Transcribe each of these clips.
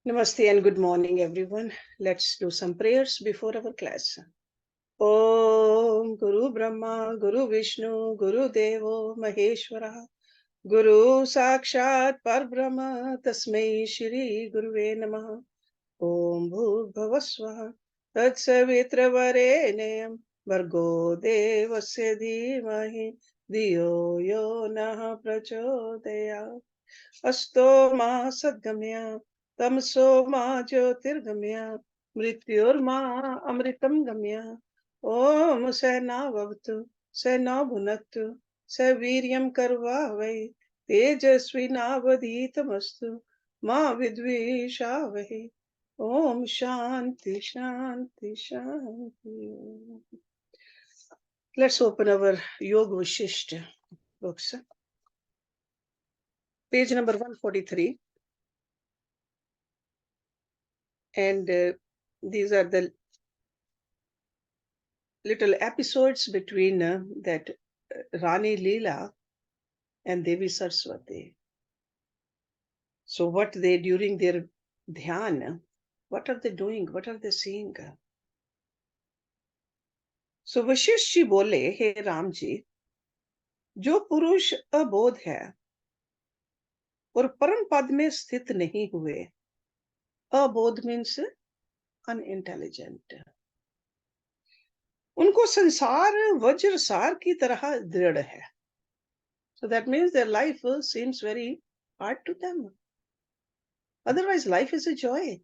Namaste and good morning, everyone. Let's do some prayers before our class. Om Guru Brahma, Guru Vishnu, Guru Devo Maheshwara, Guru Sakshat Parbrahma, Tasmai Shri Guruve Namah. Om Bhurбhavасвah Tatsavitra Vargo Devasya Dhimahi Dhiyo Yo Nah Prachodayat. अस्तो मा सद्गम्य तमसो मा ज्योतिर्गम्य मृत्युर्मा अमृतम गम्य ओम सहनावतु सहनौ भुनक्तु सवीर्यं कर्वावै तेजस्विनावधीतमस्तु मा विद्विषावहै ओम शांति शांति शांति. Let's open our Yoga Vashishta books. Page number 143, and these are the little episodes between that Rani Leela and Devi Saraswati. So what they, during their dhyan, what are they doing? What are they seeing? So Vashisht ji बोले, हे राम जी, जो पुरुष अबोध है और परम पद में स्थित नहीं हुए, अबोध मीन्स अनइंटेलिजेंट, उनको संसार वज्रसार की तरह दृढ़ है. So that means their life seems very hard to them. Otherwise life is a joy.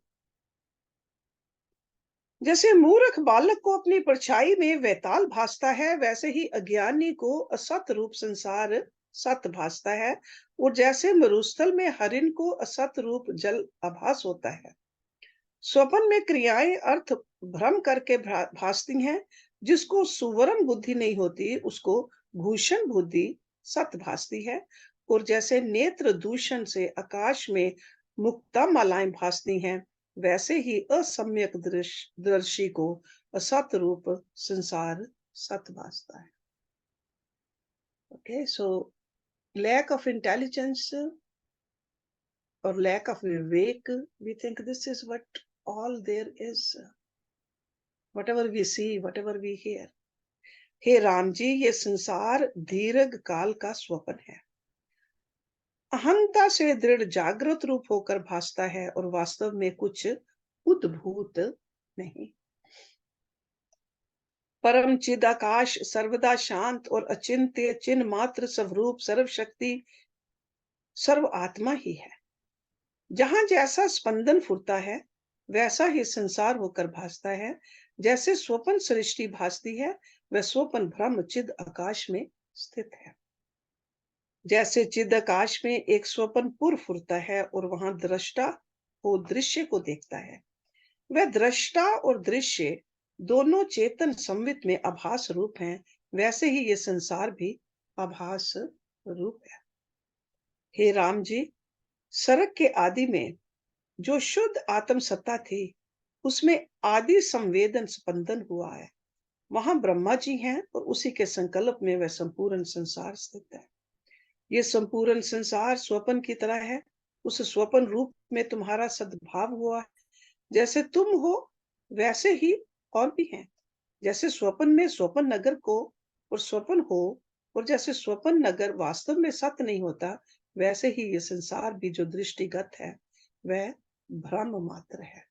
जैसे मूर्ख बालक को अपनी परछाई में वैताल भासता है, वैसे ही अज्ञानी को असत रूप संसार सत भासता है, और जैसे मरुस्थल में हरिण को असत रूप जल आभास होता है. स्वप्न में क्रियाएं अर्थ भ्रम करके भासती हैं. जिसको सुवर्ण बुद्धि नहीं होती उसको भूषण बुद्धि सत भासती है, और जैसे नेत्र दूषण से आकाश में मुक्ता मालाएं भासती हैं, वैसे ही असम्यक दर्शी को असत रूप संसार सत भासता है. Okay, so lack of intelligence or lack of vivek, we think this is what all there is. Whatever we see, whatever we hear. हे राम जी, ये संसार दीर्घ काल का स्वप्न है. अहंता से दृढ़ जागृत रूप होकर भासता है और वास्तव में कुछ उद्भूत नहीं. परम चिदाकाश सर्वदा शांत और अचिंत्य चिन्ह मात्र स्वरूप सर्वशक्ति सर्व आत्मा ही है. जहां जैसा स्पंदन फुरता है वैसा ही संसार होकर भासता है. जैसे स्वप्न सृष्टि भासती है, वह स्वप्न ब्रह्म चिद आकाश में स्थित है. जैसे चिद आकाश में एक स्वप्न पुर फुरता है और वहां दृष्टा को दृश्य को देखता है, वह दृष्टा और दृश्य दोनों चेतन संवित में आभास रूप हैं, वैसे ही ये संसार भी आभास रूप है. हे राम जी, सर्ग के आदि में जो शुद्ध आत्म सत्ता थी, उसमें आदि संवेदन स्पंदन हुआ है. वहां ब्रह्मा जी हैं और उसी के संकल्प में वह संपूर्ण संसार स्थित है. ये संपूर्ण संसार स्वप्न की तरह है. उस स्वप्न रूप में तुम्हारा सद्भाव हुआ है. जैसे तुम हो वैसे ही और भी हैं. जैसे स्वप्न में स्वप्न नगर को और स्वप्न हो, और जैसे स्वप्न नगर वास्तव में सत्य नहीं होता, वैसे ही ये संसार भी जो दृष्टिगत है वह भ्रम मात्र है.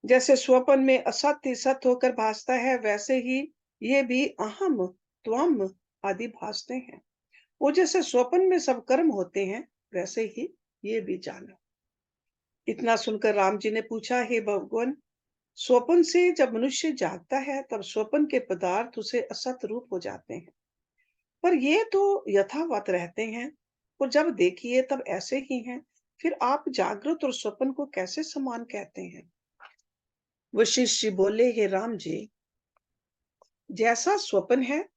जैसे स्वप्न में असत्य सत्य होकर भासता है, वैसे ही ये भी अहम त्वम आदि भासते हैं. वो जैसे स्वप्न में सब कर्म होते हैं, वैसे ही ये भी जानो. इतना सुनकर राम जी ने पूछा, हे भगवान, स्वप्न से जब मनुष्य जागता है तब स्वप्न के पदार्थ उसे असत रूप हो जाते हैं, पर ये तो यथावत रहते हैं, और जब देखिए तब ऐसे ही हैं. फिर आप जागृत और स्वप्न को कैसे समान कहते हैं? वशिष्ठ जी बोले, हे राम जी, जैसा स्वप्न है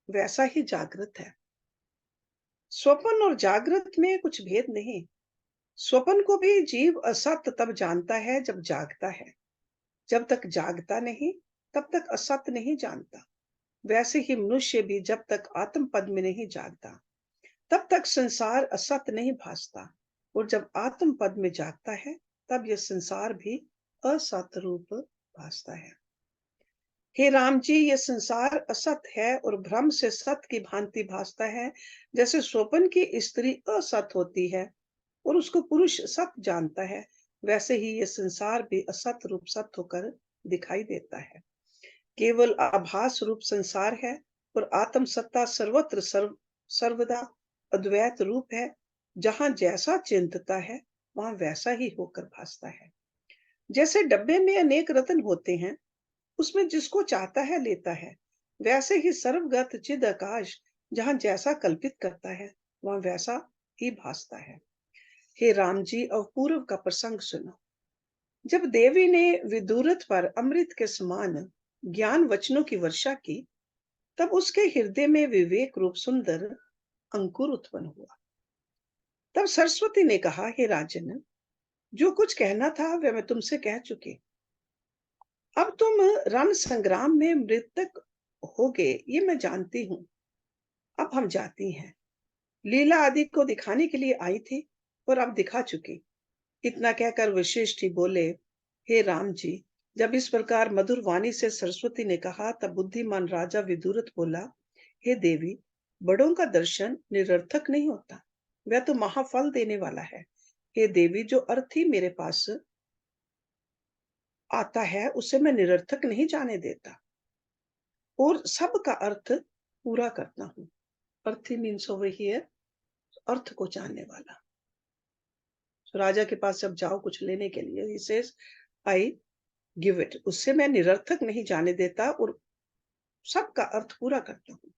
वैसा ही जागृत है. स्वप्न और जागृत में कुछ भेद नहीं. स्वप्न को भी जीव असत तब जानता है जब जागता है. जब तक जागता नहीं तब तक असत नहीं जानता. वैसे ही मनुष्य भी जब तक आत्म पद में नहीं जागता तब तक संसार असत नहीं भासता, और जब आत्म पद में जागता है तब यह संसार भी असत रूप भासता है। हे राम जी, ये संसार असत है और भ्रम से सत की भांति भासता है। जैसे स्वप्न की स्त्री असत होती है और उसको पुरुष सत जानता है, वैसे ही ये संसार भी असत रूप सत होकर दिखाई देता है। केवल आभास रूप संसार है और आत्म सत्ता सर्वत्र सर्वदा अद्वैत रूप है। जहां जैसा चिंतता है वहां वैसा ही होकर भासता है। जैसे डब्बे में अनेक रत्न होते हैं, उसमें जिसको चाहता है लेता है, वैसे ही सर्वगत चिद आकाश जहां जैसा कल्पित करता है वहां वैसा ही भासता है। हे राम जी, अब पूर्व का प्रसंग सुनो। जब देवी ने विदुरथ पर अमृत के समान ज्ञान वचनों की वर्षा की, तब उसके हृदय में विवेक रूप सुंदर अंकुर उत्पन्न हुआ। तब सरस्वती ने कहा, हे राजन, जो कुछ कहना था वह मैं तुमसे कह चुकी। अब तुम रण संग्राम में मृतक होगे, ये मैं जानती हूँ। अब हम जाती हैं। लीला आदि को दिखाने के लिए आई थी और अब दिखा चुकी। इतना कहकर वशिष्ठ ही बोले, हे राम जी, जब इस प्रकार मधुर वाणी से सरस्वती ने कहा, तब बुद्धिमान राजा विदुरथ बोला, हे देवी, बड़ों का दर्शन निरर्थक नहीं होता, वह तो महाफल देने वाला है। हे देवी, जो अर्थ ही मेरे पास आता है उसे मैं निरर्थक नहीं जाने देता और सबका अर्थ पूरा करता हूँ। अर्थी मीन्स ओवर हियर, अर्थ को जानने वाला। तो राजा के पास जब जाओ कुछ लेने के लिए, he says I give it, उससे मैं निरर्थक नहीं जाने देता और सबका अर्थ पूरा करता हूँ।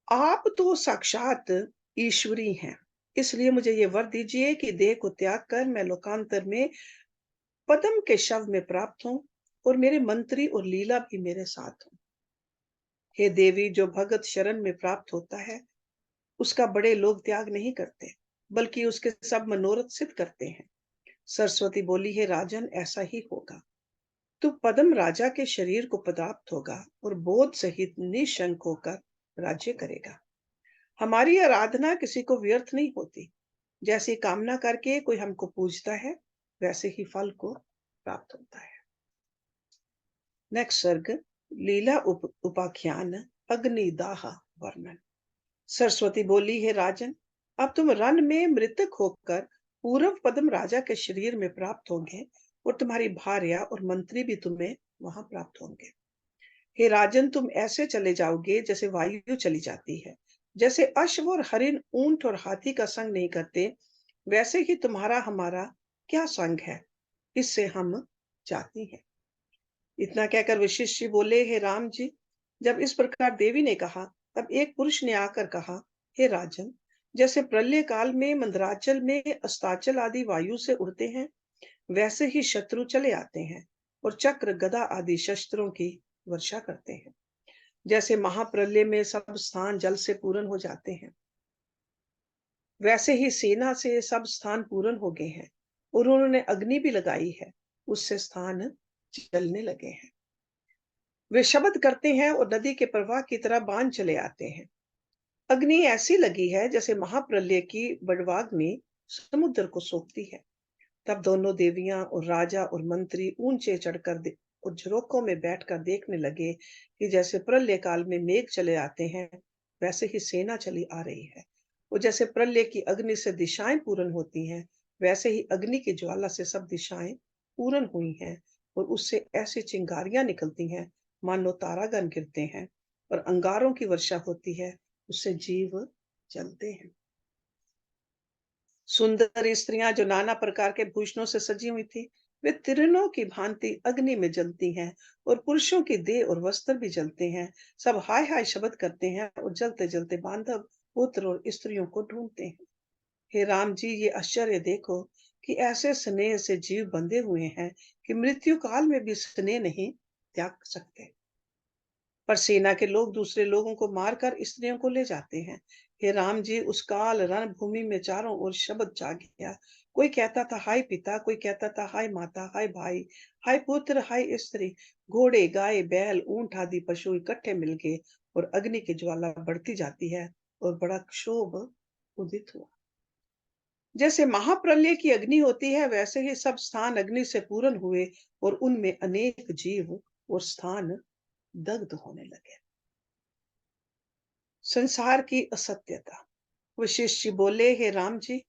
आप तो साक्षात ईश्वरी हैं, इसलिए मुझे ये वर दीजिए कि देह को त्याग कर मैं लोकांतर में पद्म के शव में प्राप्त हूँ और मेरे मंत्री और लीला भी मेरे साथ हो। हे देवी, जो भगत शरण में प्राप्त होता है उसका बड़े लोग त्याग नहीं करते, बल्कि उसके सब मनोरथ सिद्ध करते हैं। सरस्वती बोली, है राजन, ऐसा ही होगा। तू पद्म राजा के शरीर को प्राप्त होगा और बोध सहित निशंक होकर राज्य करेगा। हमारी आराधना किसी को व्यर्थ नहीं होती। जैसी कामना करके कोई हमको पूजता है, वैसे ही फल को प्राप्त होता है। नेक्स्ट सर्ग, लीला उपाख्यान अग्निदाह वर्णन। सरस्वती बोली, है राजन, अब तुम रण में मृतक होकर पूर्व पद्म राजा के शरीर में प्राप्त होंगे और तुम्हारी भार्या और मंत्री भी तुम्हें वहां प्राप्त होंगे। हे राजन, तुम ऐसे चले जाओगे जैसे वायु चली जाती है। जैसे अश्व और हरिण ऊंट और हाथी का संग नहीं करते, वैसे ही तुम्हारा हमारा क्या संग है, इससे हम जाती हैं। इतना कहकर वशिष्ठ जी बोले, हे राम जी, जब इस प्रकार देवी ने कहा, तब एक पुरुष ने आकर कहा, हे राजन, जैसे प्रलय काल में मंदराचल में अस्ताचल आदि वायु से उड़ते हैं, वैसे ही शत्रु चले आते हैं और चक्र गदा आदि शस्त्रों की वर्षा करते हैं। जैसे महाप्रलय में सब स्थान जल से पूर्ण हो जाते हैं, वैसे ही सेना से सब स्थान पूर्ण हो गए हैं और उन्होंने अग्नि भी लगाई है, उससे स्थान जलने लगे हैं। वे शब्द करते हैं और नदी के प्रवाह की तरह बांध चले आते हैं। अग्नि ऐसी लगी है जैसे महाप्रलय की बड़वाग्नि समुद्र को सोखती है। तब दोनों देवियां और राजा और मंत्री ऊंचे चढ़कर और झरोकों में बैठकर देखने लगे कि जैसे प्रलय काल में मेघ चले आते हैं, वैसे ही सेना चली आ रही है। और जैसे प्रलय की अग्नि से दिशाएं पूर्ण होती हैं, वैसे ही अग्नि की ज्वाला से सब दिशाएं पूर्ण हुई हैं और उससे ऐसी चिंगारियां निकलती हैं मानो तारागण गिरते हैं और अंगारों की वर्षा होती है, उससे जीव जलते हैं। सुंदर स्त्रियां जो नाना प्रकार के भूषणों से सजी हुई थी, वे तिरनों की भांति अग्नि में जलती हैं और पुरुषों की देह और वस्त्र भी जलते हैं। सब हाय हाय शब्द करते हैं और जलते जलते बांधव पुत्र और स्त्रियों को ढूंढते हैं। हे राम जी, ये आश्चर्य देखो कि ऐसे स्नेह से जीव बंधे हुए हैं कि मृत्यु काल में भी स्नेह नहीं त्याग सकते। पर सेना के लोग दूसरे लोगों को मारकर स्त्रियों को ले जाते हैं। हे राम जी, उस काल रणभूमि में चारों ओर शब्द छा गया। कोई कहता था हाय पिता, कोई कहता था हाय माता, हाय भाई, हाय पुत्र, हाय स्त्री। घोड़े, गाय, बैल, ऊंट आदि पशु इकट्ठे मिल गए और अग्नि की ज्वाला बढ़ती जाती है और बड़ा क्षोभ उदित हुआ। जैसे महाप्रलय की अग्नि होती है, वैसे ही सब स्थान अग्नि से पूर्ण हुए और उनमें अनेक जीव और स्थान दग्ध होने लगे। संसार की असत्यता। वशिष्ठ जी बोले, हे राम जी,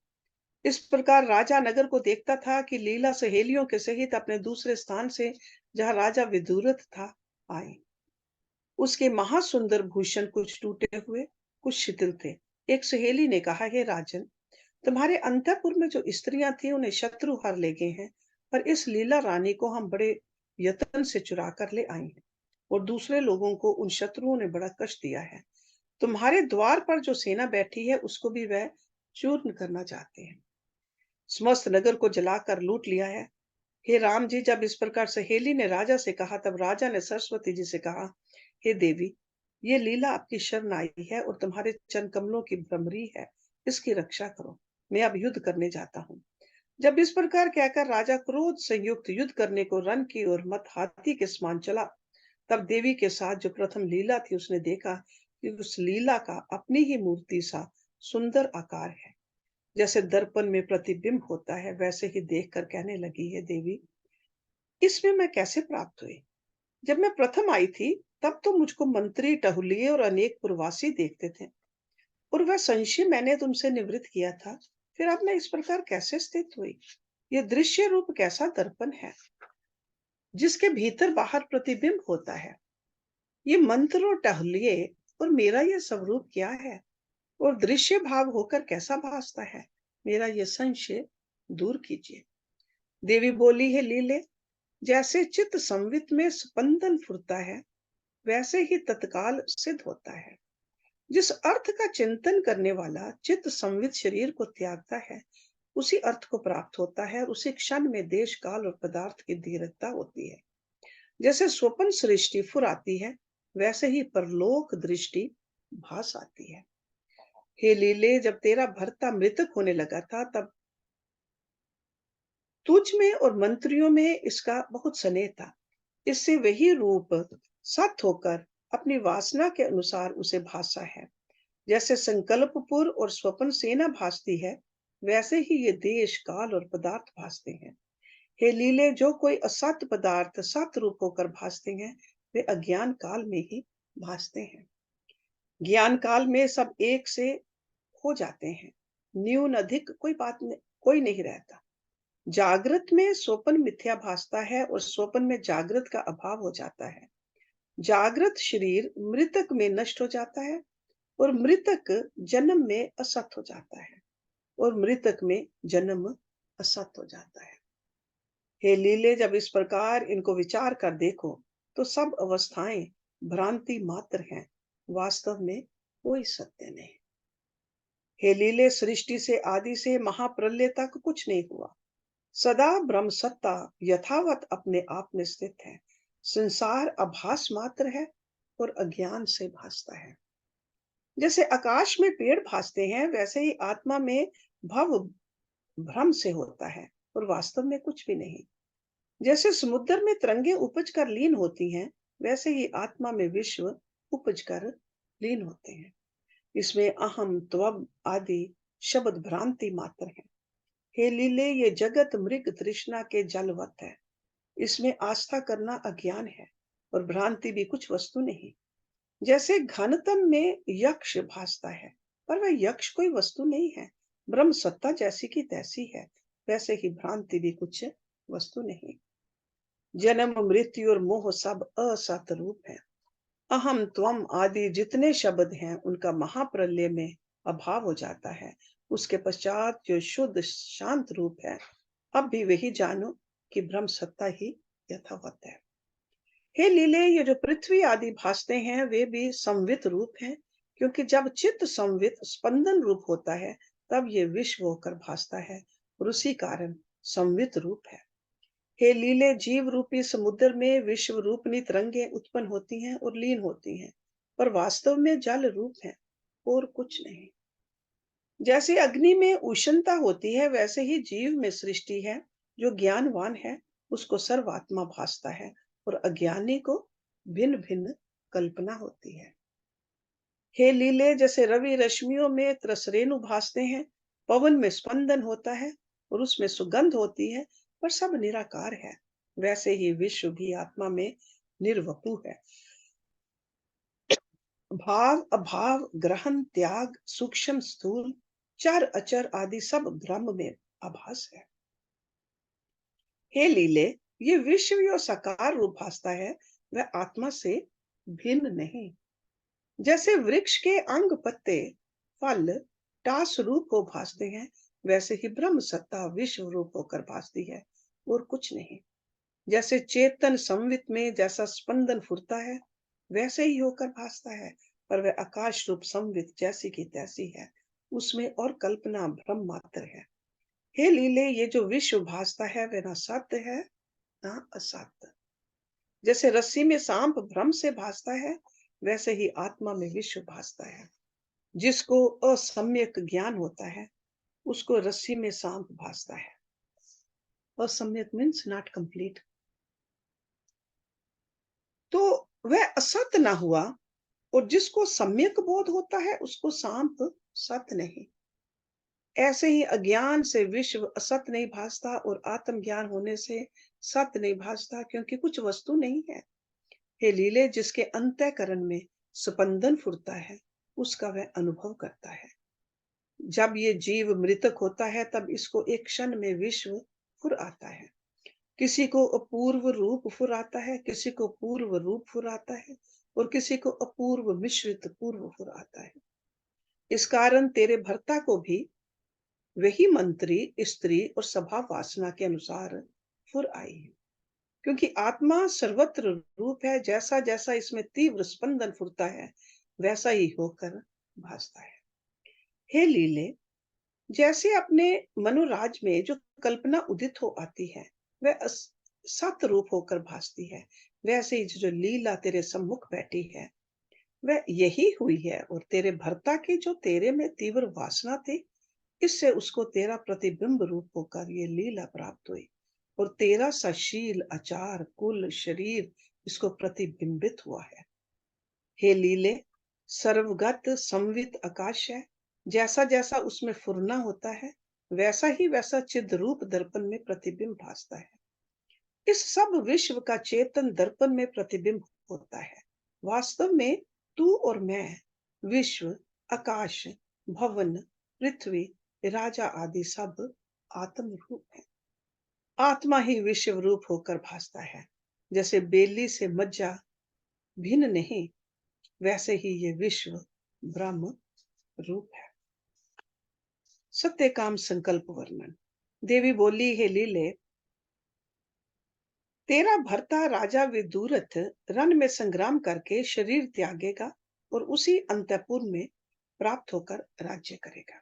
इस प्रकार राजा नगर को देखता था कि लीला सहेलियों के सहित अपने दूसरे स्थान से, जहां राजा विदुरथ था, आई। उसके महासुंदर भूषण कुछ टूटे हुए, कुछ शिथिल थे। एक सहेली ने कहा, हे राजन, तुम्हारे अंतःपुर में जो स्त्रियां थी उन्हें शत्रु हर ले गए हैं, पर इस लीला रानी को हम बड़े यत्न से चुरा कर ले आए हैं, और दूसरे लोगों को उन शत्रुओं ने बड़ा कष्ट दिया है। तुम्हारे द्वार पर जो सेना बैठी है उसको भी वह चूर्ण करना चाहते हैं। समस्त नगर को जलाकर लूट लिया है। हे राम जी, जब इस प्रकार सहेली ने राजा से कहा, तब राजा ने सरस्वती जी से कहा, हे देवी, ये लीला आपकी शरण आई है और तुम्हारे चरण कमलों की भ्रमरी है, इसकी रक्षा करो। मैं अब युद्ध करने जाता हूँ। जब इस प्रकार कहकर राजा क्रोध संयुक्त युद्ध करने को रन की ओर मत हाथी के समान चला, तब देवी के साथ जो प्रथम लीला थी उसने देखा कि उस लीला का अपनी ही मूर्ति सा सुंदर आकार है, जैसे दर्पण में प्रतिबिंब होता है, वैसे ही देखकर कहने लगी, है देवी, इसमें मैं कैसे प्राप्त हुई? जब मैं प्रथम आई थी, तब तो मुझको मंत्री, टहुलिये और अनेक पुरवासी देखते थे, और वह संशय मैंने तुमसे निवृत्त किया था। फिर अब मैं इस प्रकार कैसे स्थित हुई? ये दृश्य रूप कैसा दर्पण है, जिसके भीतर बाहर प्रतिबिंब होता है। ये मंत्र और टहलिये और मेरा ये स्वरूप क्या है, और दृश्य भाव होकर कैसा भासता है? मेरा ये संशय दूर कीजिए। देवी बोली, है लीले, जैसे चित्त संवित में स्पंदन फुरता है, वैसे ही तत्काल सिद्ध होता है। जिस अर्थ का चिंतन करने वाला चित्त संवित शरीर को त्यागता है, उसी अर्थ को प्राप्त होता है। उसी क्षण में देश काल और पदार्थ की धीरता होती है। जैसे स्वप्न सृष्टि फुर आती है, वैसे ही परलोक दृष्टि भास आती है। हे लीले, जब तेरा भर्ता मृतक होने लगा था, तब तुझ में और मंत्रियों में इसका बहुत स्नेह था। इससे वही रूप सत होकर अपनी वासना के अनुसार उसे भासा है। जैसे संकल्पपुर और स्वप्न सेना भासती है, वैसे ही ये देश काल और पदार्थ भासते हैं। हे लीले, जो कोई असत पदार्थ सत रूप होकर भासते हैं, वे अज्ञान काल में ही भासते हैं। ज्ञान काल में सब एक से हो जाते हैं। न्यून अधिक कोई नहीं रहता। जागृत में स्वप्न मिथ्या भासता है और स्वप्न में जागृत का अभाव हो जाता है। जागृत शरीर मृतक में नष्ट हो जाता है, और मृतक जन्म में असत हो जाता है, और मृतक में जन्म असत हो जाता है। हे लीले, जब इस प्रकार इनको विचार कर देखो, तो सब अवस्थाएं भ्रांति मात्र हैं, वास्तव में कोई सत्य नहीं। हे लीले, सृष्टि से आदि से महाप्रलय तक कुछ नहीं हुआ। सदा ब्रह्म सत्ता यथावत अपने आप में स्थित है। संसार आभास मात्र है और अज्ञान से भासता है। जैसे आकाश में पेड़ भासते हैं, वैसे ही आत्मा में भव भ्रम से होता है और वास्तव में कुछ भी नहीं। जैसे समुद्र में तरंगे उपज कर लीन होती हैं, वैसे ही आत्मा में विश्व उपज कर लीन होते हैं। इसमें अहम त्वम आदि शब्द भ्रांति मात्र है। हे लीले, ये जगत मृग तृष्णा के जलवत है। इसमें आस्था करना अज्ञान है, और भ्रांति भी कुछ वस्तु नहीं। जैसे घनतम में यक्ष भासता है, पर वह यक्ष कोई वस्तु नहीं है, ब्रह्म सत्ता जैसी की तैसी है, वैसे ही भ्रांति भी कुछ वस्तु नहीं। जन्म मृत्यु और मोह सब असत रूप है। अहम त्वम आदि जितने शब्द हैं, उनका महाप्रलय में अभाव हो जाता है। उसके पश्चात जो शुद्ध शांत रूप है, अब भी वही जानो कि ब्रह्म सत्ता ही यथावत है। हे लीले, ये जो पृथ्वी आदि भासते हैं, वे भी संवित रूप हैं, क्योंकि जब चित्त संवित स्पंदन रूप होता है, तब ये विश्व होकर भासता है, और उसी कारण संवित रूप है। हे लीले, जीव रूपी समुद्र में विश्व रूपनी तरंगे उत्पन्न होती हैं और लीन होती हैं, पर वास्तव में जल रूप है और कुछ नहीं। जैसे अग्नि में उष्णता होती है, वैसे ही जीव में सृष्टि है। जो ज्ञानवान है, उसको सर्वात्मा भासता है, और अज्ञानी को भिन्न भिन्न कल्पना होती है। हे लीले, जैसे रवि रश्मियों में त्रसरेणु भासते हैं, पवन में स्पंदन होता है और उसमें सुगंध होती है, पर सब निराकार है। वैसे ही विश्व भी आत्मा में निर्वपु है। भाव, अभाव, ग्रहण, त्याग, सूक्ष्म, स्थूल, चर, अचर आदि सब ब्रह्म में आभास है। हे लीले, ये विश्व जो साकार रूप भासता है, वह आत्मा से भिन्न नहीं। जैसे वृक्ष के अंग, पत्ते, फल, टास रूप हो भासते हैं, वैसे ही ब्रह्म सत्ता विश्व रूप होकर भासती है और कुछ नहीं। जैसे चेतन संवित में जैसा स्पंदन फुरता है, वैसे ही होकर भासता है, पर वह आकाश रूप संवित जैसी की तैसी है, उसमें और कल्पना भ्रम मात्र है। हे लीले, ये जो विश्व भासता है वह ना सत्य है ना असत्य। जैसे रस्सी में सांप भ्रम से भासता है, वैसे ही आत्मा में विश्व भासता है। जिसको असम्यक ज्ञान होता है, उसको रस्सी में सांप भासता है। असम्यक मीन्स नॉट कंप्लीट। तो वह असत ना हुआ, और जिसको सम्यक बोध होता है उसको सांप सत नहीं। ऐसे ही अज्ञान से विश्व असत नहीं भासता और आत्मज्ञान होने से सत्य नहीं भासता, क्योंकि कुछ वस्तु नहीं है। हे लीले, जिसके अंतःकरण में स्पंदन फुरता है, उसका वह अनुभव करता है। जब ये जीव मृतक होता है, तब इसको एक क्षण में विश्व फुर आता है। किसी को अपूर्व रूप फुर आता है, किसी को पूर्व रूप फुर आता है, और किसी को अपूर्व मिश्रित पूर्व फुर आता है। इस कारण तेरे भर्ता को भी वही मंत्री, स्त्री और सभा वासना के अनुसार फुर आई है। क्योंकि आत्मा सर्वत्र रूप है, जैसा जैसा इसमें तीव्र स्पंदन फुरता है, वैसा ही होकर भासता है। हे लीले, जैसे अपने मनोराज में जो कल्पना उदित हो आती है, वह सत रूप होकर भासती है, वैसे ही जो लीला तेरे सम्मुख बैठी है, वह यही हुई है। और तेरे भर्ता की जो तेरे में तीव्र वासना थी, इससे उसको तेरा प्रतिबिंब रूप होकर ये लीला प्राप्त हुई, और तेरा सशील, आचार, कुल, शरीर इसको प्रतिबिंबित हुआ है। हे लीले, सर्वगत संवित आकाश है, जैसा जैसा उसमें फुरना होता है, वैसा ही वैसा चिद रूप दर्पण में प्रतिबिंब भासता है। इस सब विश्व का चेतन दर्पण में प्रतिबिंब होता है। वास्तव में तू और मैं, विश्व, आकाश, भवन, पृथ्वी, राजा आदि सब आत्म रूप है। आत्मा ही विश्व रूप होकर भासता है। जैसे बेली से मज्जा भिन्न नहीं, वैसे ही ये विश्व ब्रह्म रूप है। सत्य काम संकल्प वर्णन। देवी बोली, हे लीले, तेरा भर्ता राजा विदुरथ रण में संग्राम करके शरीर त्यागेगा और उसी अंतपुर में प्राप्त होकर राज्य करेगा।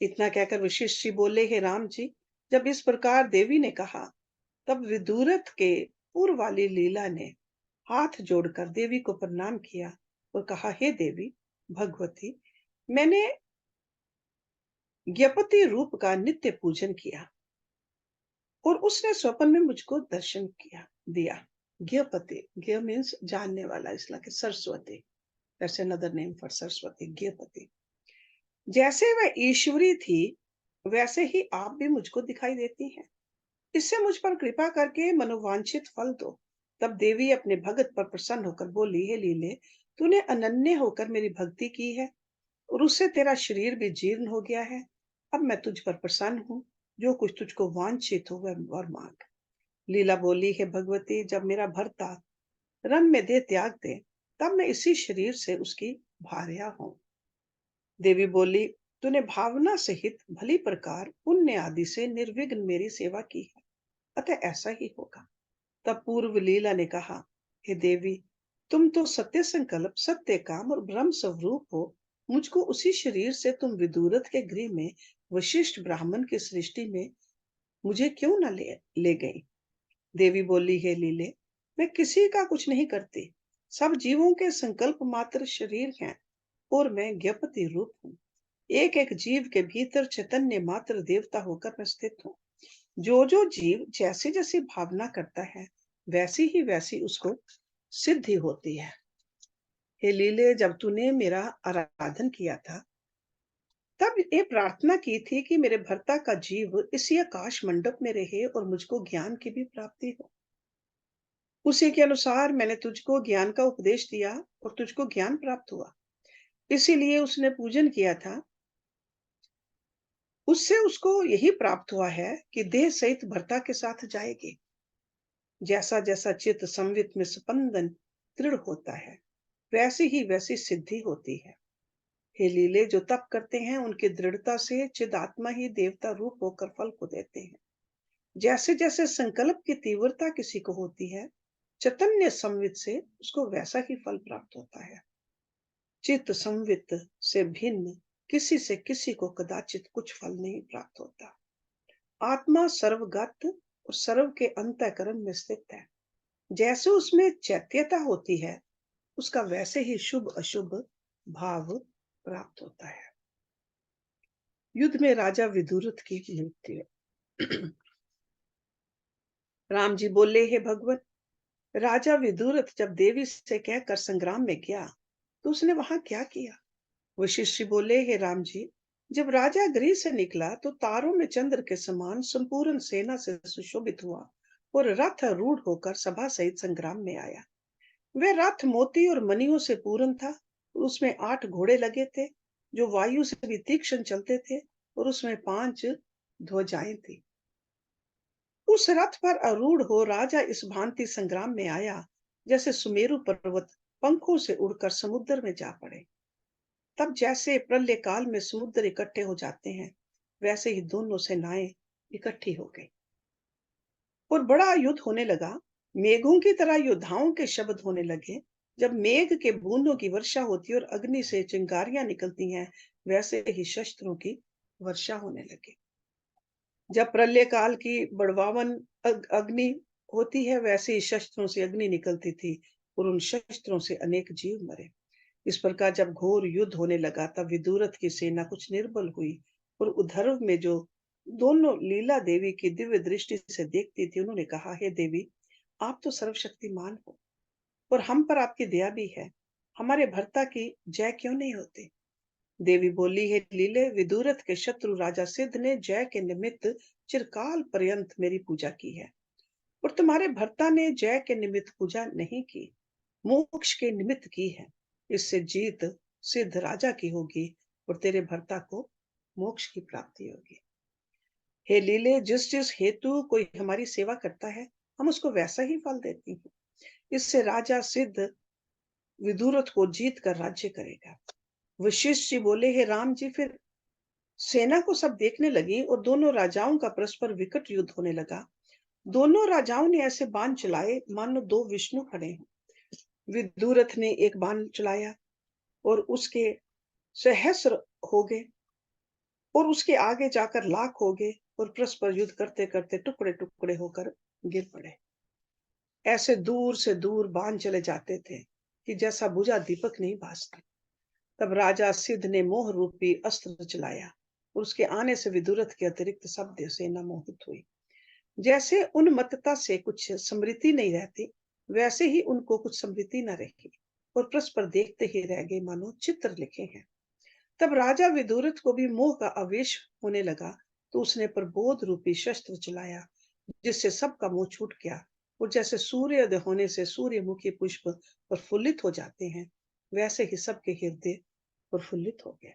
इतना कहकर वशिष्ठ जी बोले, हे राम जी, जब इस प्रकार देवी ने कहा, तब विदुरथ के पूर्व वाली लीला ने हाथ जोड़कर देवी को प्रणाम किया और कहा, हे देवी भगवती, मैंने ज्ञपति रूप का नित्य पूजन किया और उसने स्वप्न में मुझको दर्शन किया दिया। ज्ञपति, ज्ञ मीन्स जानने वाला, इसलिए Saraswati, that's another name for Saraswati, ज्ञपति। जैसे वह ईश्वरी थी, वैसे ही आप भी मुझको दिखाई देती हैं। इससे मुझ पर कृपा करके मनोवांछित फल दो। तब देवी अपने भगत पर प्रसन्न होकर बोली, हे लीले, तूने अनन्य होकर मेरी भक्ति की है और उससे तेरा शरीर भी जीर्ण हो गया है। अब मैं तुझ पर प्रसन्न हूँ, जो कुछ तुझको वांछित हो वह वर मांग। लीला बोली, हे भगवती, जब मेरा भर्ता रन में दे त्याग दे, तब मैं इसी शरीर से उसकी भार्या हूँ। देवी बोली, तूने भावना सहित भली प्रकार पुण्य आदि से निर्विघ्न मेरी सेवा की है, अतः ऐसा ही होगा। तब पूर्व लीला ने कहा, हे देवी, तुम तो सत्य संकल्प, सत्य काम और ब्रह्म स्वरूप हो। मुझको उसी शरीर से तुम विदुरथ के गृह में वशिष्ठ ब्राह्मण की सृष्टि में मुझे क्यों न ले गई। देवी बोली, हे लीले, मैं किसी का कुछ नहीं करती। सब जीवों के संकल्प मात्र शरीर हैं और मैं ज्ञपति रूप हूँ। एक एक जीव के भीतर चैतन्य मात्र देवता होकर मैं स्थित हूँ। जो जो जीव जैसी जैसी भावना करता है, वैसी ही वैसी उसको सिद्धि होती है। हे लीले, जब तूने मेरा आराधन किया था, तब ये प्रार्थना की थी कि मेरे भर्ता का जीव इसी आकाश मंडप में रहे और मुझको ज्ञान की भी प्राप्ति हो। उसी के अनुसार मैंने तुझको ज्ञान का उपदेश दिया और तुझको ज्ञान प्राप्त हुआ। इसीलिए उसने पूजन किया था। उससे उसको यही प्राप्त हुआ है कि देह सहित भर्ता के साथ जाएगी। जैसा जैसा चित्त संवित में स्पंदन दृढ़ होता है, वैसी ही वैसी सिद्धि होती है। हे लीले, जो तप करते हैं उनकी दृढ़ता से चिदात्मा ही देवता रूप होकर फल को देते हैं। जैसे जैसे संकल्प की तीव्रता किसी को होती है, चैतन्य संवित से उसको वैसा ही फल प्राप्त होता है। चित्त संवित से भिन्न किसी से किसी को कदाचित कुछ फल नहीं प्राप्त होता। आत्मा सर्वगत और सर्व के अंतःकरण में स्थित है। जैसे उसमें चैत्यता होती है, उसका वैसे ही शुभ अशुभ भाव प्राप्त होता है। युद्ध में राजा विदुरथ की मृत्यु। राम जी बोले, हे भगवान, राजा विदुरथ जब देवी से कहकर संग्राम में गया, तो उसने वहां क्या किया? वशिष्ठ जी बोले, हे राम जी, जब राजा गृह से निकला तो तारों में चंद्र के समान संपूर्ण सेना से सुशोभित हुआ और रथ रूढ़ होकर सभा सहित संग्राम में आया। वह रथ मोती और मणियों से पूर्ण था। उसमें 8 घोड़े लगे थे, जो वायु से भी तीक्ष्ण चलते थे, और उसमें 5 ध्वजाएं थी। उस रथ पर आरूढ़ हो राजा इस भांति संग्राम में आया, जैसे सुमेरु पर्वत पंखों से उड़कर समुद्र में जा पड़े। तब जैसे प्रलय काल में समुद्र इकट्ठे हो जाते हैं, वैसे ही दोनों सेनाएं इकट्ठी हो गई और बड़ा युद्ध होने लगा। मेघों की तरह योद्धाओं के शब्द होने लगे। जब मेघ के बूंदों की वर्षा होती है और अग्नि से चिंगारियां निकलती हैं, वैसे ही शस्त्रों की वर्षा होने लगी। जब प्रलय काल की बड़वावन अग्नि होती है, वैसे ही शस्त्रों से अग्नि निकलती थी और उन शस्त्रों से अनेक जीव मरे। इस प्रकार जब घोर युद्ध होने लगा, तब विदुरथ की सेना कुछ निर्बल हुई और उद्धव में जो दोनों लीला देवी की दिव्य दृष्टि से देखती थी, उन्होंने कहा, हे देवी, आप तो सर्वशक्तिमान हो और हम पर आपकी दया भी है। हमारे भर्ता की जय क्यों नहीं होती? देवी बोली, हे लीले, विदुरथ के शत्रु राजा सिद्ध ने जय के निमित्त चिरकाल पर्यंत मेरी पूजा की है, और तुम्हारे भर्ता ने जय के निमित्त पूजा नहीं की, मोक्ष के निमित्त की है। इससे जीत सिद्ध राजा की होगी और तेरे भर्ता को मोक्ष की प्राप्ति होगी। हे लीले, जिस जिस हेतु कोई हमारी सेवा करता है, हम उसको वैसा ही फल देती हैं। इससे राजा सिद्ध विदुरथ को जीत कर राज्य करेगा। वशिष्ठ जी बोले, हे राम जी, फिर सेना को सब देखने लगी और दोनों राजाओं का परस्पर विकट युद्ध होने लगा। दोनों राजाओं ने ऐसे बाण चलाए मानो दो विष्णु खड़े हों। विदुरथ ने एक बाण चलाया और उसके सहस्र हो गए और उसके आगे जाकर लाख हो गए और परस्पर युद्ध करते करते टुकड़े टुकड़े होकर गिर पड़े। ऐसे दूर से दूर बाण चले जाते थे कि जैसा बुझा दीपक नहीं भासता। तब राजा सिद्ध ने मोह रूपी अस्त्र चलाया और उसके आने से विदुरथ के अतिरिक्त सब सेना मोहित हुई। जैसे उन्मत्तता से कुछ स्मृति नहीं रहती, वैसे ही उनको कुछ स्मृति न रही और परस्पर देखते ही रह गए मानो चित्र लिखे हैं। तब राजा विदुरथ को भी मोह का आवेश होने लगा, तो उसने प्रबोध रूपी शस्त्र चलाया, जिससे सबका मोह छूट गया। और जैसे सूर्योदय होने से सूर्यमुखी पुष्प प्रफुल्लित हो जाते हैं, वैसे ही सबके हृदय प्रफुल्लित हो गए।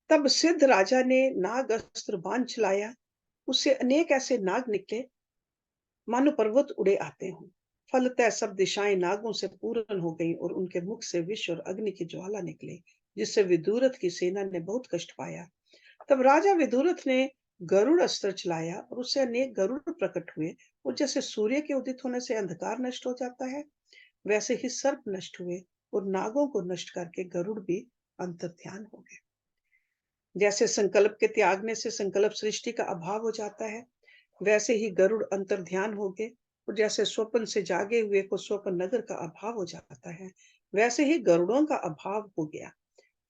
तब सिद्ध राजा ने नाग अस्त्र बाण चलाया। उससे अनेक ऐसे नाग निकले मानो पर्वत उड़े आते हों। फलतः सब दिशाएं नागों से पूर्ण हो गई और उनके मुख से विष और अग्नि की ज्वाला निकली, जिससे विदुरथ की सेना ने बहुत कष्ट पाया। तब राजा विदुरथ ने गरुड़ अस्त्र चलाया और उससे अनेक गरुड़ प्रकट हुए, और जैसे सूर्य के उदित होने से अंधकार नष्ट हो जाता है, वैसे ही सर्प नष्ट हुए और नागों को नष्ट करके गरुड़ भी अंतर्ध्यान हो गए। जैसे संकल्प के त्यागने से संकल्प सृष्टि का अभाव हो जाता है, वैसे ही गरुड़ अंतर्ध्यान हो गए। और जैसे स्वप्न से जागे हुए को स्वप्न नगर का अभाव हो जाता है, वैसे ही गरुड़ों का अभाव हो गया।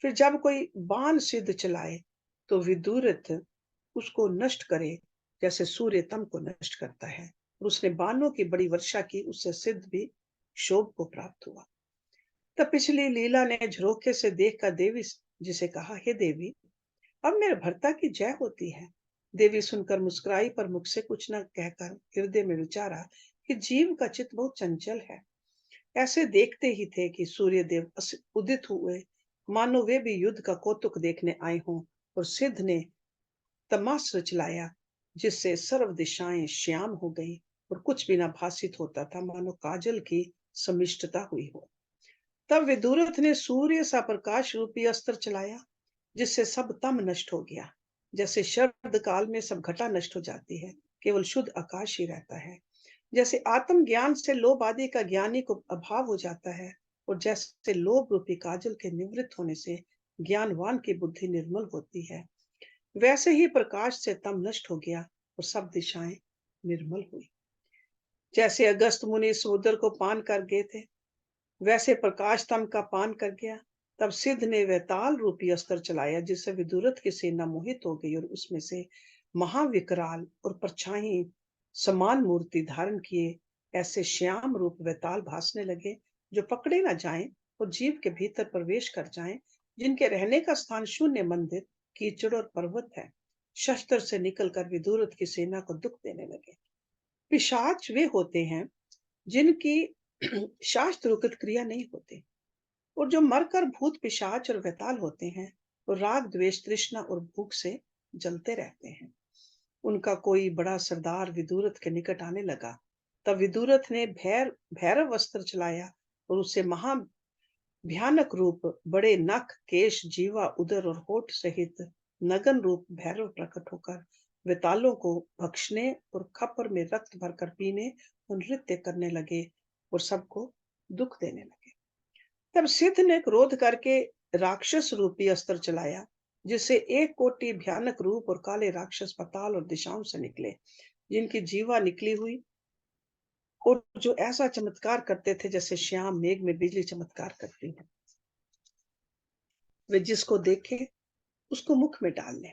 फिर जब कोई बाण सिद्ध चलाए, तो विदुरथ उसको नष्ट करे, जैसे सूर्य तम को नष्ट करता है। और उसने बाणों की बड़ी वर्षा की, उससे सिद्ध भी शोभ को प्राप्त हुआ। तब पिछली लीला ने झरोखे से देखकर देवी जिसे कहा, हे देवी, अब मेरे भर्ता की जय होती है। देवी सुनकर मुस्कुराई, पर मुख से कुछ न कहकर हृदय में विचारा कि जीव का चित्त बहुत चंचल है। ऐसे देखते ही थे कि सूर्य देव उदित हुए, मानो वे भी युद्ध का कौतुक देखने आए हों। और सिद्ध ने तमास्त्र चलाया, जिससे सर्व दिशाएं श्याम हो गई और कुछ भी न भासित होता था, मानो काजल की समिष्टता हुई हो। तब विदुरथ ने सूर्य सा प्रकाश रूपी अस्त्र चलाया, जिससे सब तम नष्ट हो गया। जैसे शरद काल में सब घटा नष्ट हो जाती है, केवल शुद्ध आकाश ही रहता है। जैसे आत्म ज्ञान से लोभ आदि का ज्ञानी को अभाव हो जाता है, और जैसे लोभ रूपी काजल के निवृत्त होने से ज्ञानवान की बुद्धि निर्मल होती है, वैसे ही प्रकाश से तम नष्ट हो गया और सब दिशाएं निर्मल हुई। जैसे अगस्त मुनि समुद्र को पान कर गए थे, वैसे प्रकाश तम का पान कर गया। तब सिद्ध ने वैताल रूपी अस्त्र चलाया, जिससे विदुरथ की सेना मोहित हो गई, और उसमें से महाविकराल और परछाई समान मूर्ति धारण किए ऐसे श्याम रूप वैताल भासने लगे, जो पकड़े न जाएं और जीव के भीतर प्रवेश कर जाएं, जिनके रहने का स्थान शून्य मंदिर, कीचड़ और पर्वत है। शस्त्र से निकलकर विदुरथ की सेना को दुख देने लगे। पिशाच वे होते हैं जिनकी शास्त्र उक्त क्रिया नहीं होती, और जो मरकर भूत पिशाच और वैताल होते हैं, वो राग द्वेष तृष्णा और भूख से जलते रहते हैं। उनका कोई बड़ा सरदार विदुरथ के निकट आने लगा। तब विदुरथ ने भैरव अस्त्र चलाया, और उससे महा भयानक रूप, बड़े नख केश जीवा उदर और होठ सहित नगन रूप भैरव प्रकट होकर वेतालों को भक्षने और खपर में रक्त भरकर पीने और नृत्य करने लगे, और सबको दुख देने लगे। तब सिद्ध ने क्रोध करके राक्षस रूपी अस्त्र चलाया, जिससे एक कोटि भयानक रूप और काले राक्षस पाताल और दिशाओं से निकले, जिनकी जीवा निकली हुई, और जो ऐसा चमत्कार करते थे जैसे श्याम मेघ में बिजली चमत्कार करती है। वे जिसको देखे उसको मुख में डाल ले।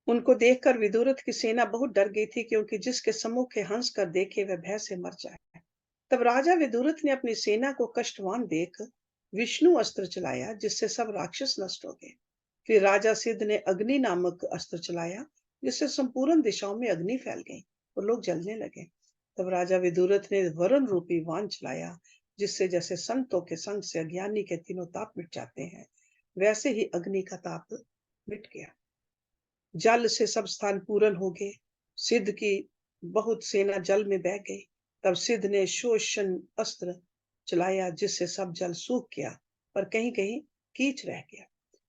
उनको देखकर विदुरथ की सेना बहुत डर गई थी, क्योंकि जिसके सम्मुख हंस कर देखे वह भय से मर जाए। तब राजा विदुरथ ने अपनी सेना को कष्टवान देख विष्णु अस्त्र चलाया, जिससे सब राक्षस नष्ट हो गए। फिर राजा सिद्ध ने अग्नि नामक अस्त्र चलाया, जिससे संपूर्ण दिशाओं में अग्नि फैल गई और लोग जलने लगे। तब राजा विदुरथ ने वरुण रूपी वाण चलाया, जिससे जैसे संतों के संग से अज्ञानी के तीनों ताप मिट जाते हैं, वैसे ही अग्नि का ताप मिट गया। जल से सब स्थान पूर्ण हो गए। सिद्ध की बहुत सेना जल में बह गई। तब सिद्ध ने शोषण अस्त्र चलाया, जिससे सब जल सूख गया, पर कहीं कहीं कीच रह गया।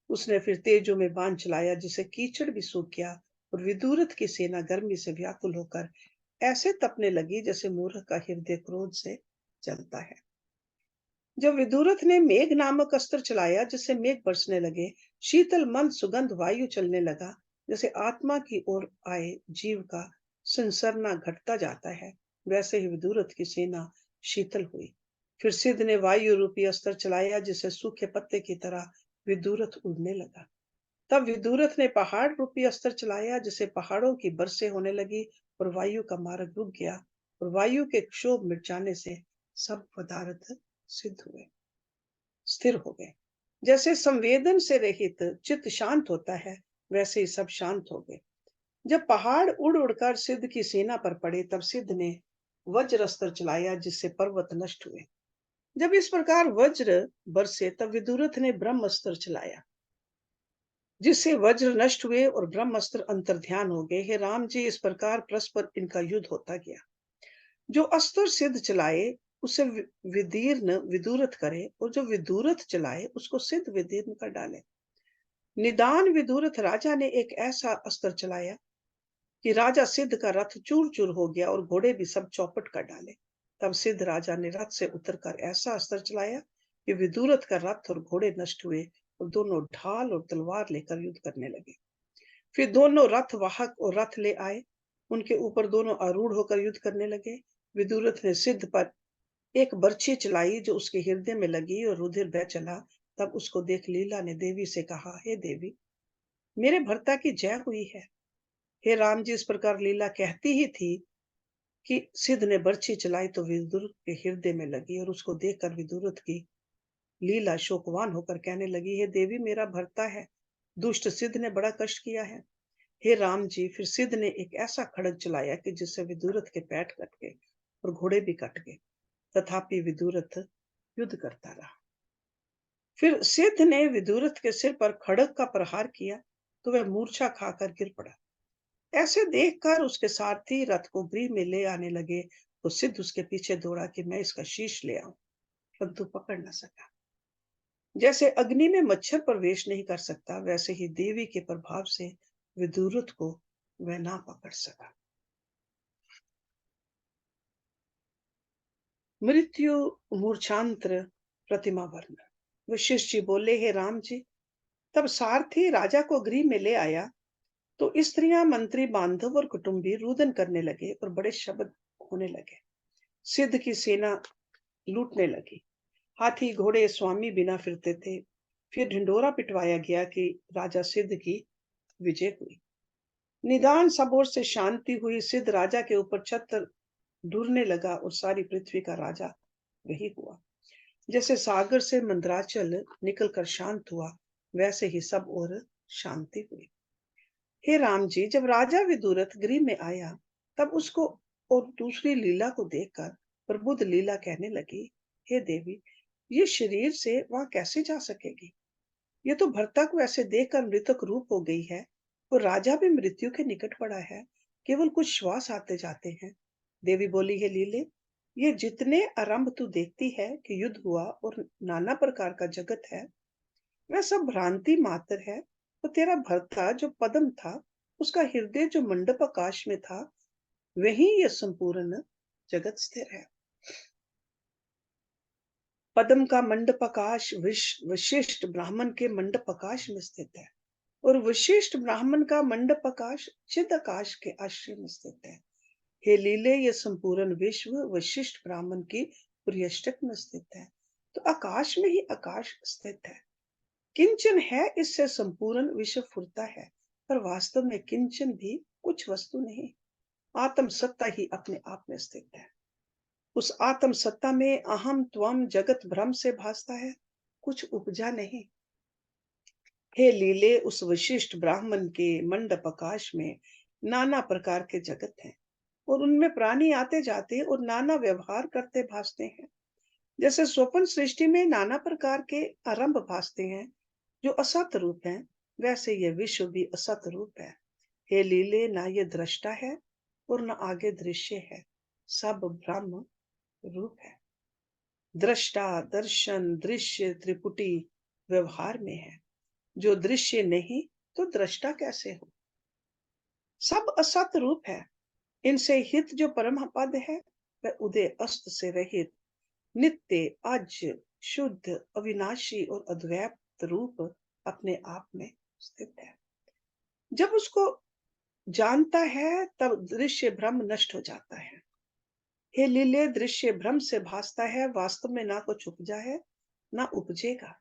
उसने फिर तेजो में बाण चलाया, जिससे कीचड़ भी सूख गया, और विदुरथ की सेना गर्मी से व्याकुल होकर ऐसे तपने लगी, जैसे मूर्ख का हृदय क्रोध से जलता है। जब विदुरथ ने मेघ नामक अस्त्र चलाया, जिससे मेघ बरसने लगे, शीतल मंद सुगंध वायु चलने लगा, जैसे आत्मा की ओर आए जीव का संसरना घटता जाता है, वैसे ही विदुरथ की सेना शीतल हुई। फिर सिद्ध ने वायु रूपी अस्त्र चलाया, जिससे सूखे पत्ते की तरह विदुरथ उड़ने लगा। तब विदुरथ ने पहाड़ रूपी अस्त्र चलाया, जिससे पहाड़ों की बरसें होने लगी, और वायु का मार्ग रुक गया, और वायु के क्षोभ मिट जाने से सब पदार्थ सिद्ध हुए, स्थिर हो गए। जैसे संवेदन से रहित चित्त शांत होता है, वैसे ही सब शांत हो गए। जब पहाड़ उड़ उड़कर सिद्ध की सेना पर पड़े, तब सिद्ध ने वज्र अस्त्र चलाया, जिससे पर्वत नष्ट हुए। जब इस प्रकार वज्र बरसे, तब विदुरथ ने ब्रह्म अस्त्र चलाया, जिससे वज्र नष्ट हुए और ब्रह्मास्त्र अंतर्ध्यान हो गए। हे राम जी, इस प्रकार परस्पर इनका युद्ध होता गया। जो अस्त्र सिद्ध चलाए उसे विदीर्ण विदुरथ करे, और जो विदुरथ चलाए उसको सिद्ध विदीर्ण कर डाले। निदान विदुरथ राजा ने एक ऐसा अस्त्र चलाया कि राजा सिद्ध का रथ चूर चूर हो गया, और घोड़े भी सब चौपट कर डाले। तब सिद्ध राजा ने रथ से उतरकर ऐसा अस्त्र चलाया कि विदुरथ का रथ और घोड़े नष्ट हुए, और दोनों ढाल और तलवार लेकर युद्ध करने लगे। फिर दोनों रथ वाहक और रथ ले आए, उनके ऊपर दोनों आरूढ़ होकर युद्ध करने लगे। विदुरथ ने सिद्ध पर एक बर्छी चलाई, जो उसके हृदय में लगी और रुधिर बह चला। तब उसको देख लीला ने देवी से कहा, हे देवी, मेरे भर्ता की जय हुई है। हे राम जी, इस प्रकार लीला कहती ही थी कि सिद्ध ने बर्छी चलाई तो विदुरथ के हृदय में लगी, और उसको देखकर विदुरथ की लीला शोकवान होकर कहने लगी, हे देवी, मेरा भर्ता है, दुष्ट सिद्ध ने बड़ा कष्ट किया है। हे राम जी, फिर सिद्ध ने एक ऐसा खड्ग चलाया कि जिससे विदुरथ के पैर कट गए और घोड़े भी कट गए। तथापि विदुरथ युद्ध करता रहा। फिर सिद्ध ने विदुरथ के सिर पर खड्ग का प्रहार किया तो वह मूर्छा खाकर गिर पड़ा। ऐसे देखकर उसके सारथी रथ को गृह में ले आने लगे तो सिद्ध उसके पीछे दौड़ा कि मैं इसका शीश ले आऊं, परंतु पकड़ न सका। जैसे अग्नि में मच्छर प्रवेश नहीं कर सकता, वैसे ही देवी के प्रभाव से विदुरथ को वह ना पकड़ सका। मृत्यु मूर्छांतर प्रतिमा वर्ण। वशिष्ठ जी बोले, हे राम जी, तब सारथी राजा को गृह में ले आया तो स्त्रियां, मंत्री, बांधव और कुटुंबी रुदन करने लगे और बड़े शब्द होने लगे। सिद्ध की सेना लूटने लगी। हाथी घोड़े स्वामी बिना फिरते थे। फिर ढिंडोरा पिटवाया गया कि राजा सिद्ध की विजय हुई। निदान सब ओर से शांति हुई। सिद्ध राजा के ऊपर छत्र ढूंढने लगा और सारी पृथ्वी का राजा वही हुआ। जैसे सागर से मंदराचल निकलकर शांत हुआ, वैसे ही सब ओर शांति हुई। हे राम जी, जब राजा विदुरथ गृह में आया तब उसको और दूसरी लीला को देखकर प्रबुद्ध लीला कहने लगी, हे देवी, ये शरीर से वहां कैसे जा सकेगी? ये तो भर्ता को ऐसे देखकर मृतक रूप हो गई है और राजा भी मृत्यु के निकट पड़ा है। केवल कुछ श्वास आते जाते हैं। देवी बोली, हे लीले, ये जितने आरंभ तू देखती है कि युद्ध हुआ और नाना प्रकार का जगत है, वह सब भ्रांति मात्र है। तो तेरा भर्ता जो पद्म था, उसका हृदय जो मंडप आकाश में था, वही ये संपूर्ण जगत स्थिर है। पद्म का मंडप आकाश वशिष्ठ ब्राह्मण के मंडप आकाश में स्थित है और वशिष्ठ ब्राह्मण का मंडप आकाश चिद आकाश के आश्रय में स्थित है। हे लीले, ये संपूर्ण विश्व वशिष्ठ ब्राह्मण की पर्यष्टक में स्थित है, तो आकाश में ही आकाश स्थित है। किंचन है, इससे संपूर्ण विश्व फुरता है, पर वास्तव में किंचन भी कुछ वस्तु नहीं। आत्म सत्ता ही अपने आप में स्थित है। उस आत्म सत्ता में अहम त्वम जगत भ्रम से भासता है, कुछ उपजा नहीं। हे लीले, उस विशिष्ट ब्राह्मण के मंडप आकाश में नाना प्रकार के जगत हैं और उनमें प्राणी आते जाते और नाना व्यवहार करते भासते हैं। जैसे स्वप्न सृष्टि में नाना प्रकार के आरंभ भासते हैं जो असत रूप हैं, वैसे ये विश्व भी असत रूप है। हे लीले, ना ये दृष्टा है और न आगे दृश्य है, सब ब्रह्म रूप है। दृष्टा, दर्शन, दृश्य त्रिपुटी व्यवहार में है। जो दृश्य नहीं तो दृष्टा कैसे हो? सब असत रूप है। इनसे हित जो परम पद है, वह उदय अस्त से रहित, नित्य, अज, शुद्ध, अविनाशी और अद्वैत रूप अपने आप में स्थित है। जब उसको जानता है तब दृश्य भ्रम नष्ट हो जाता है। हे लीले, दृश्य भ्रम से भासता है, वास्तव में ना कुछ उपजा है ना उपजेगा।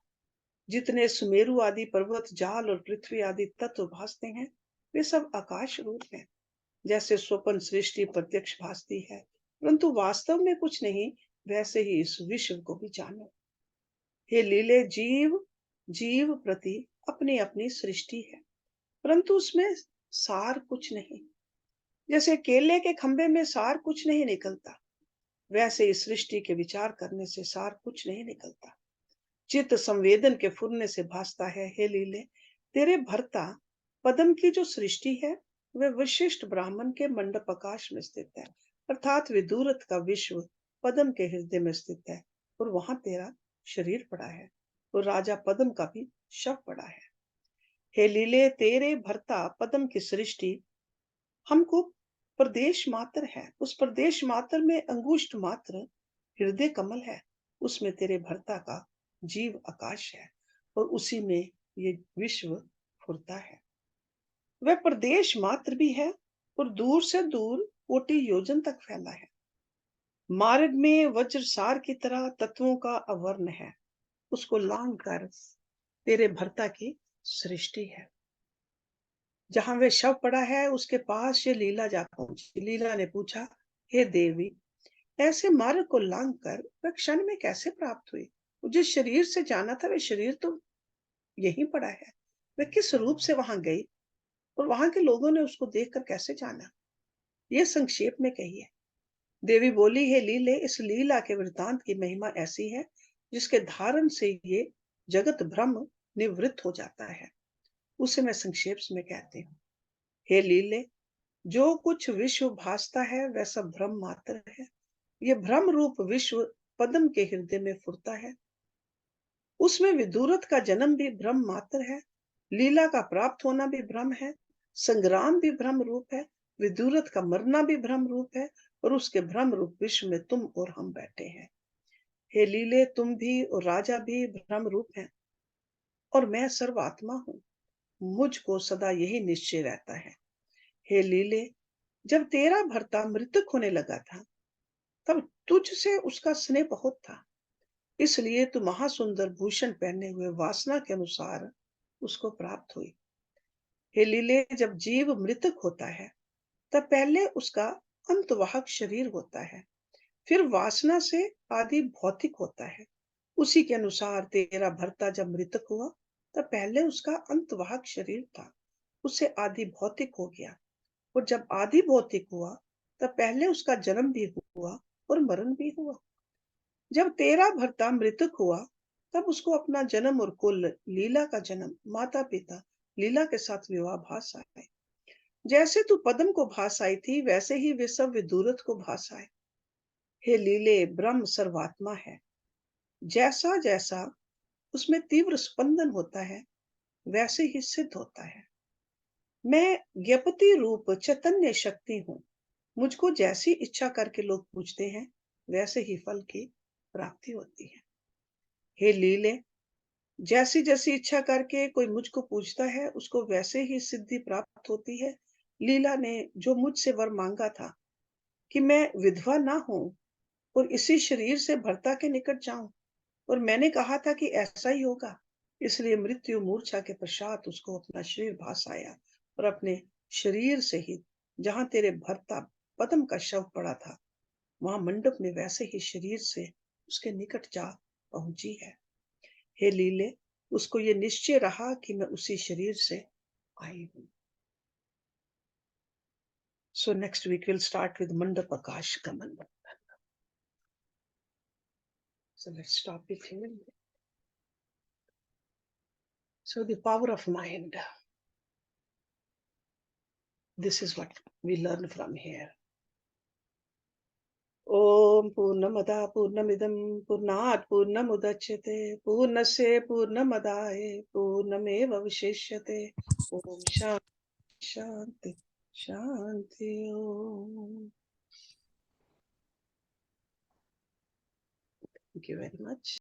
जितने सुमेरु आदि पर्वत, जाल और पृथ्वी आदि तत्व भासते हैं, वे सब आकाश रूप हैं। जैसे स्वप्न सृष्टि प्रत्यक्ष भासती है परंतु वास्तव में कुछ नहीं, वैसे ही इस विश्व को भी जानो। हे लीले, जीव जीव प्रति अपनी अपनी सृष्टि है परंतु उसमें सार कुछ नहीं। जैसे केले के खंभे में सार कुछ नहीं निकलता, वैसे इस सृष्टि के विचार करने से सार कुछ नहीं निकलता। चित्त संवेदन के फुरने से भासता है। हे लीले, तेरे भर्ता पद्म की जो सृष्टि है, वह विशिष्ट ब्राह्मण के मंडप आकाश में स्थित है, अर्थात विदुरथ का विश्व पद्म के हृदय में स्थित है और वहां तेरा शरीर पड़ा है और राजा पद्म का भी शव पड़ा है। हे लीले, तेरे भर्ता पद्म की सृष्टि हमको प्रदेश मात्र है। उस प्रदेश मात्र में अंगुष्ठ मात्र हृदय कमल है। उसमें तेरे भर्ता का जीव आकाश है और उसी में ये विश्व फुरता है। वह प्रदेश मात्र भी है और दूर से दूर कोटि योजन तक फैला है। मार्ग में वज्रसार की तरह तत्वों का आवरण है। उसको लांग कर तेरे भर्ता की सृष्टि है। जहां वह शव पड़ा है उसके पास ये लीला जा पहुंची। लीला ने पूछा, हे देवी, ऐसे मार्ग को लांग कर वह क्षण में कैसे प्राप्त हुई? जिस शरीर से जाना था वह शरीर तो यहीं पड़ा है, वे किस रूप से वहां गई और वहां के लोगों ने उसको देखकर कैसे जाना, ये संक्षेप में कही है। देवी बोली, हे लीले, इस लीला के वृतांत की महिमा ऐसी है जिसके धारण से ये जगत भ्रम निवृत्त हो जाता है। उसे मैं संक्षेप में कहती हूँ। हे लीले, जो कुछ विश्व भासता है वह सब भ्रम मात्र है। ये भ्रम रूप विश्व पद्म के हृदय में फुरता है। उसमें विदुरथ का जन्म भी भ्रम मात्र है, लीला का प्राप्त होना भी भ्रम है, संग्राम भी भ्रम रूप है, विदुरथ का मरना भी भ्रम रूप है, और उसके भ्रम रूप विश्व में तुम और हम बैठे हैं। हे लीले, तुम भी और राजा भी भ्रम रूप हैं, और मैं सर्वात्मा हूँ। मुझको सदा यही निश्चय रहता है। हे लीले, जब तेरा भर्ता मृतक होने लगा था, तब तुझसे उसका स्नेह बहुत था, इसलिए तू महासुंदर भूषण पहने हुए वासना के अनुसार उसको प्राप्त हुई। हे लीले, जब जीव मृतक होता है तब पहले उसका अंतवाहक शरीर होता है, फिर वासना से आदि भौतिक होता है। उसी के अनुसार तेरा भर्ता जब मृतक हुआ तब पहले उसका अंतवाहक शरीर था, उससे आदि भौतिक हो गया, और जब आदि भौतिक हुआ तब पहले उसका जन्म भी हुआ और मरण भी हुआ। जब तेरा भर्ता मृतक हुआ तब उसको अपना जन्म और कुल, लीला का जन्म, माता पिता, लीला के साथ विवाह भास आए। जैसे तू पद्म को भास आई थी वैसे ही वे सब विदुरथ को भास आए। हे लीले, ब्रह्म सर्वात्मा है। जैसा जैसा उसमें तीव्र स्पंदन होता है वैसे ही सिद्ध होता है। मैं ज्ञपति रूप चैतन्य शक्ति हूँ। मुझको जैसी इच्छा करके लोग पूछते हैं वैसे ही फल की प्राप्ति होती है। हे लीले, जैसी जैसी इच्छा करके कोई मुझको पूछता है उसको वैसे ही सिद्धि प्राप्त होती है। लीला ने जो मुझसे वर मांगा था कि मैं विधवा ना हूं और इसी शरीर से भर्ता के निकट जाऊं, और मैंने कहा था कि ऐसा ही होगा, इसलिए मृत्यु मूर्छा के पश्चात उसको अपना शरीर भास आया, और अपने शरीर से ही जहां तेरे भर्ता पद्म का शव पड़ा था वहां मंडप में वैसे ही शरीर से उसके निकट जा पहुंची है। हे लीले, उसको ये निश्चय रहा कि मैं उसी शरीर से आई हूं। So next week we'll start with Mandap Akash Kaman. So let's stop it here. So the power of mind. This is what we learn from here. Om Purnamada Purnamidam Purnat Purnamudachyate Purnasya Purnamadaye Purnameva Vishishyate. Om Shanti Shanti Shanti Om. Thank you very much.